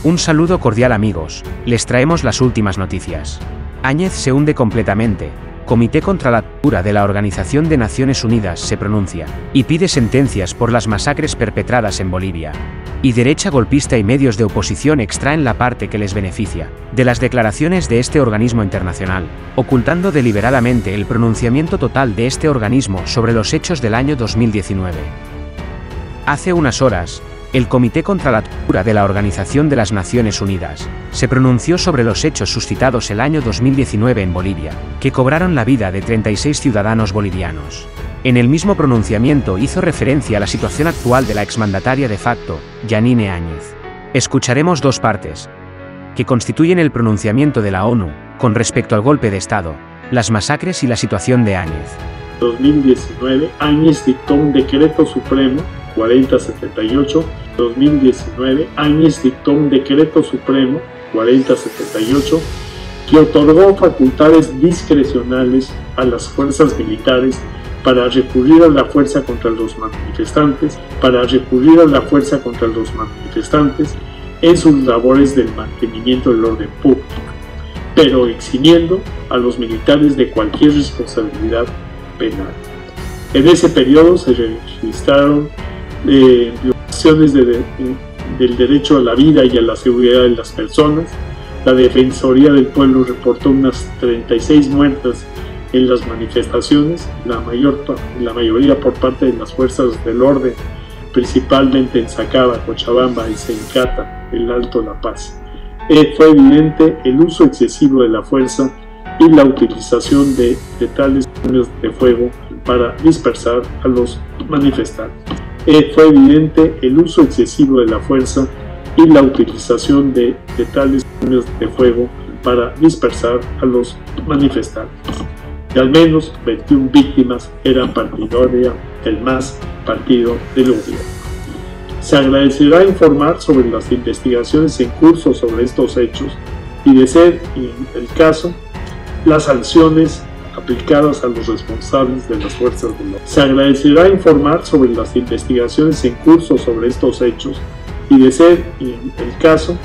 Un saludo cordial amigos, les traemos las últimas noticias. Áñez se hunde completamente. Comité contra la Tortura de la Organización de Naciones Unidas se pronuncia y pide sentencias por las masacres perpetradas en Bolivia. Y derecha golpista y medios de oposición extraen la parte que les beneficia de las declaraciones de este organismo internacional, ocultando deliberadamente el pronunciamiento total de este organismo sobre los hechos del año 2019. Hace unas horas, el Comité contra la Tortura de la Organización de las Naciones Unidas se pronunció sobre los hechos suscitados el año 2019 en Bolivia, que cobraron la vida de 36 ciudadanos bolivianos. En el mismo pronunciamiento hizo referencia a la situación actual de la exmandataria de facto, Yanine Áñez. Escucharemos dos partes, que constituyen el pronunciamiento de la ONU, con respecto al golpe de Estado, las masacres y la situación de Áñez. 2019, Áñez dictó un decreto supremo 4078, 2019, Áñez dictó un decreto supremo 4078 que otorgó facultades discrecionales a las fuerzas militares para recurrir a la fuerza contra los manifestantes, en sus labores del mantenimiento del orden público, pero eximiendo a los militares de cualquier responsabilidad penal. En ese periodo se registraron violaciones del derecho a la vida y a la seguridad de las personas. La Defensoría del Pueblo reportó unas 36 muertes en las manifestaciones, la mayoría por parte de las fuerzas del orden, principalmente en Sacaba, Cochabamba y Sencata, el Alto La Paz. Fue evidente el uso excesivo de la fuerza y la utilización de letales armas de fuego para dispersar a los manifestantes. Fue evidente el uso excesivo de la fuerza y la utilización de letales armas de fuego para dispersar a los manifestantes. De al menos 21 víctimas eran partidarias del MAS, partido del gobierno. Se agradecerá informar sobre las investigaciones en curso sobre estos hechos y, de ser el caso, las sanciones aplicadas a los responsables de las fuerzas del orden. Se agradecerá informar sobre las investigaciones en curso sobre estos hechos y, de ser el caso,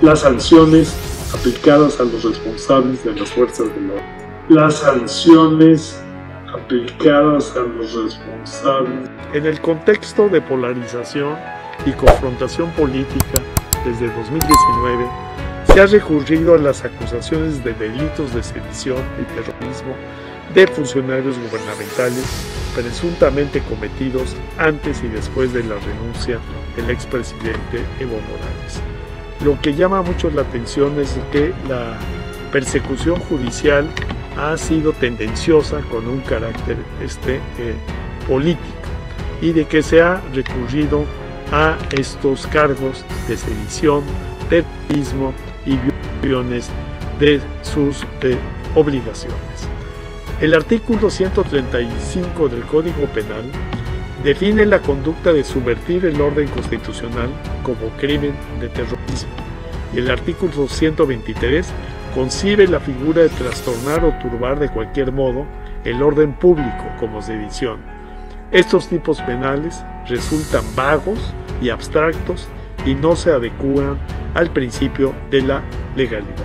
las sanciones aplicadas a los responsables de las fuerzas del orden. Las sanciones aplicadas a los responsables. En el contexto de polarización y confrontación política desde 2019, se ha recurrido a las acusaciones de delitos de sedición y terrorismo de funcionarios gubernamentales presuntamente cometidos antes y después de la renuncia del expresidente Evo Morales. Lo que llama mucho la atención es que la persecución judicial ha sido tendenciosa con un carácter político y de que se ha recurrido a estos cargos de sedición, terrorismo y violaciones de sus obligaciones. El artículo 135 del Código Penal define la conducta de subvertir el orden constitucional como crimen de terrorismo y el artículo 123 concibe la figura de trastornar o turbar de cualquier modo el orden público como sedición. Estos tipos penales resultan vagos y abstractos y no se adecúan al principio de la legalidad.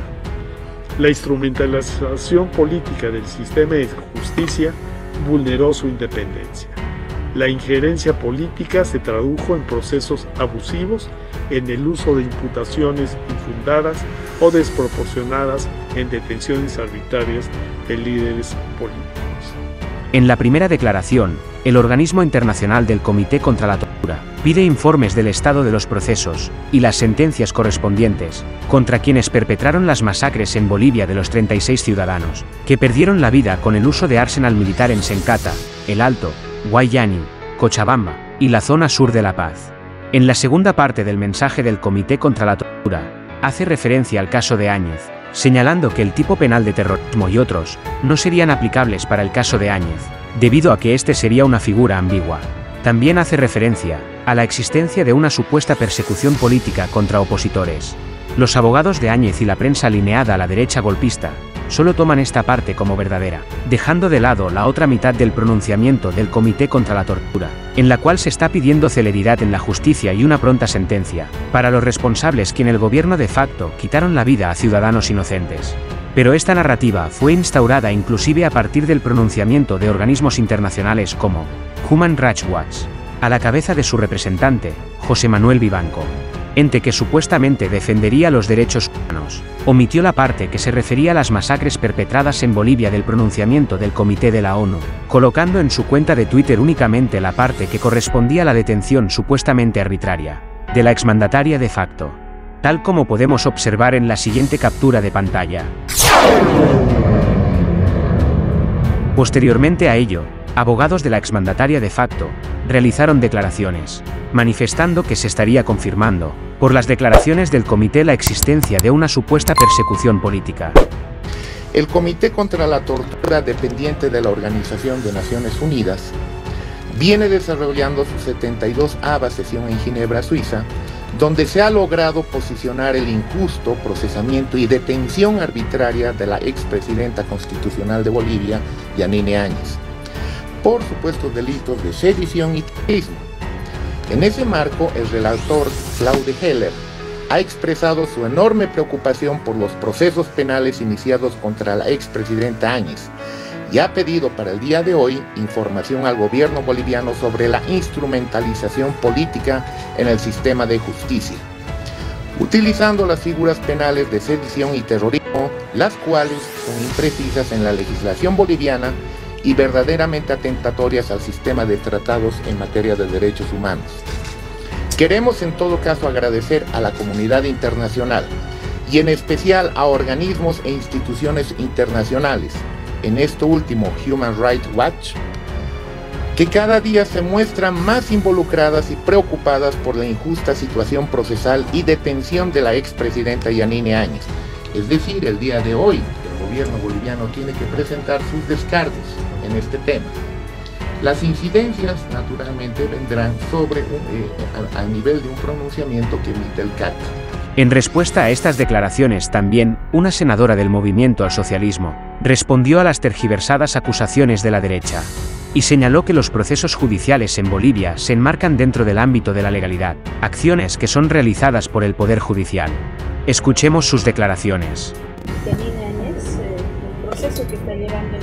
La instrumentalización política del sistema de justicia vulneró su independencia. La injerencia política se tradujo en procesos abusivos en el uso de imputaciones infundadas o desproporcionadas en detenciones arbitrarias de líderes políticos. En la primera declaración, el organismo internacional del Comité contra la Tortura pide informes del estado de los procesos y las sentencias correspondientes contra quienes perpetraron las masacres en Bolivia de los 36 ciudadanos que perdieron la vida con el uso de arsenal militar en Sencata, El Alto, Guayani, Cochabamba y la zona sur de La Paz. En la segunda parte del mensaje del Comité contra la Tortura, hace referencia al caso de Áñez, señalando que el tipo penal de terrorismo y otros no serían aplicables para el caso de Áñez, debido a que este sería una figura ambigua. También hace referencia a la existencia de una supuesta persecución política contra opositores. Los abogados de Áñez y la prensa alineada a la derecha golpista solo toman esta parte como verdadera, dejando de lado la otra mitad del pronunciamiento del Comité contra la Tortura, en la cual se está pidiendo celeridad en la justicia y una pronta sentencia, para los responsables que en el gobierno de facto quitaron la vida a ciudadanos inocentes. Pero esta narrativa fue instaurada inclusive a partir del pronunciamiento de organismos internacionales como Human Rights Watch, a la cabeza de su representante, José Manuel Vivanco, ente que supuestamente defendería los derechos humanos, omitió la parte que se refería a las masacres perpetradas en Bolivia del pronunciamiento del Comité de la ONU, colocando en su cuenta de Twitter únicamente la parte que correspondía a la detención supuestamente arbitraria de la exmandataria de facto, tal como podemos observar en la siguiente captura de pantalla. Posteriormente a ello, abogados de la exmandataria de facto realizaron declaraciones, manifestando que se estaría confirmando, por las declaraciones del comité, la existencia de una supuesta persecución política. El Comité contra la Tortura, dependiente de la Organización de Naciones Unidas, viene desarrollando su 72ª sesión en Ginebra, Suiza, donde se ha logrado posicionar el injusto procesamiento y detención arbitraria de la expresidenta constitucional de Bolivia, Yanine Áñez, por supuestos delitos de sedición y terrorismo. En ese marco, el relator Claude Heller ha expresado su enorme preocupación por los procesos penales iniciados contra la expresidenta Áñez y ha pedido para el día de hoy información al gobierno boliviano sobre la instrumentalización política en el sistema de justicia, utilizando las figuras penales de sedición y terrorismo, las cuales son imprecisas en la legislación boliviana y verdaderamente atentatorias al sistema de tratados en materia de derechos humanos. Queremos en todo caso agradecer a la comunidad internacional y en especial a organismos e instituciones internacionales, en esto último Human Rights Watch, que cada día se muestran más involucradas y preocupadas por la injusta situación procesal y detención de la expresidenta Yanine Áñez. Es decir, el día de hoy el gobierno boliviano tiene que presentar sus descargos en este tema. Las incidencias naturalmente vendrán sobre a nivel de un pronunciamiento que emite el CAT. En respuesta a estas declaraciones también, una senadora del Movimiento al Socialismo respondió a las tergiversadas acusaciones de la derecha y señaló que los procesos judiciales en Bolivia se enmarcan dentro del ámbito de la legalidad, acciones que son realizadas por el Poder Judicial. Escuchemos sus declaraciones. Yanine Áñez, el proceso que está llevando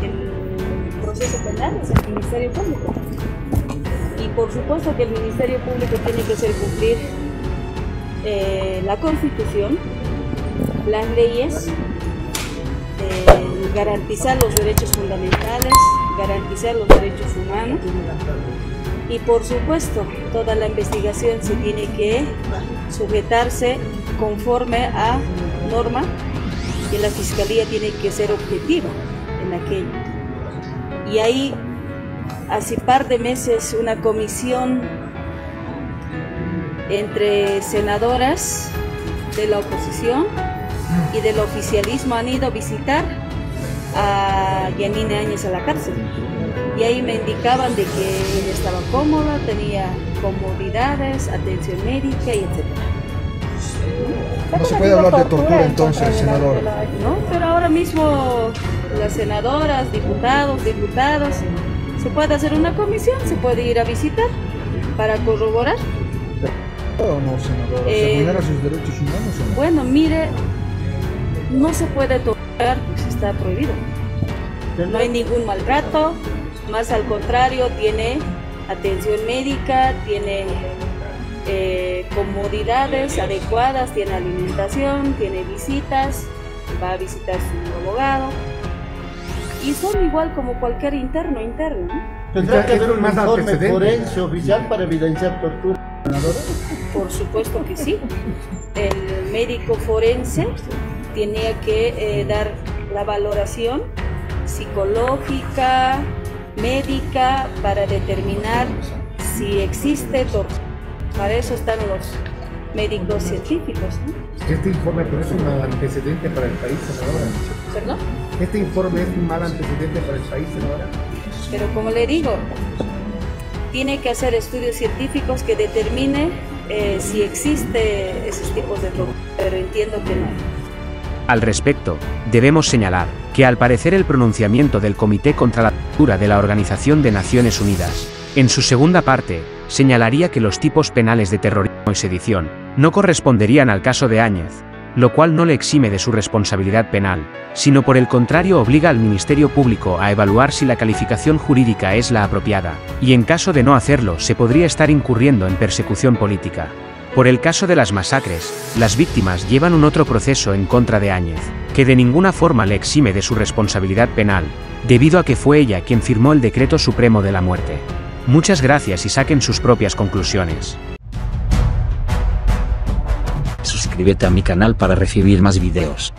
el proceso penal es el Ministerio Público. Y por supuesto que el Ministerio Público tiene que hacer cumplir la Constitución, las leyes, garantizar los derechos fundamentales, garantizar los derechos humanos y por supuesto toda la investigación se tiene que sujetarse conforme a norma y la Fiscalía tiene que ser objetiva en aquello. Y ahí, hace par de meses, una comisión entre senadoras de la oposición y del oficialismo han ido a visitar a Yanine Áñez a la cárcel. Y ahí me indicaban de que ella estaba cómoda, tenía comodidades, atención médica y etc. No se puede hablar de tortura entonces, senadora. No, pero ahora mismo las senadoras, diputados, diputadas, se puede hacer una comisión, se puede ir a visitar para corroborar. ¿O no, senadora? ¿Se vulneran sus derechos humanos o no? Bueno, mire, no se puede torturar, pues está prohibido. No hay ningún maltrato, más al contrario, tiene atención médica, tiene comodidades adecuadas, tiene alimentación, tiene visitas, va a visitar su abogado y son igual como cualquier interno. ¿Tendrá que haber un informe forense oficial para evidenciar tortura? Por supuesto que sí. El médico forense tenía que dar la valoración psicológica, médica, para determinar si existe tortura. Para eso están los médicos científicos, ¿no? Este informe es un mal antecedente para el país, senadora. ¿Perdón? Este informe es un mal antecedente para el país, senadora. Pero como le digo, tiene que hacer estudios científicos que determine si existe esos tipos de tortura, pero entiendo que no. Al respecto, debemos señalar que al parecer el pronunciamiento del Comité contra la Tortura de la Organización de Naciones Unidas, en su segunda parte, señalaría que los tipos penales de terrorismo y sedición no corresponderían al caso de Áñez, lo cual no le exime de su responsabilidad penal, sino por el contrario obliga al Ministerio Público a evaluar si la calificación jurídica es la apropiada, y en caso de no hacerlo se podría estar incurriendo en persecución política. Por el caso de las masacres, las víctimas llevan un otro proceso en contra de Áñez, que de ninguna forma le exime de su responsabilidad penal, debido a que fue ella quien firmó el Decreto Supremo de la Muerte. Muchas gracias y saquen sus propias conclusiones. Suscríbete a mi canal para recibir más videos.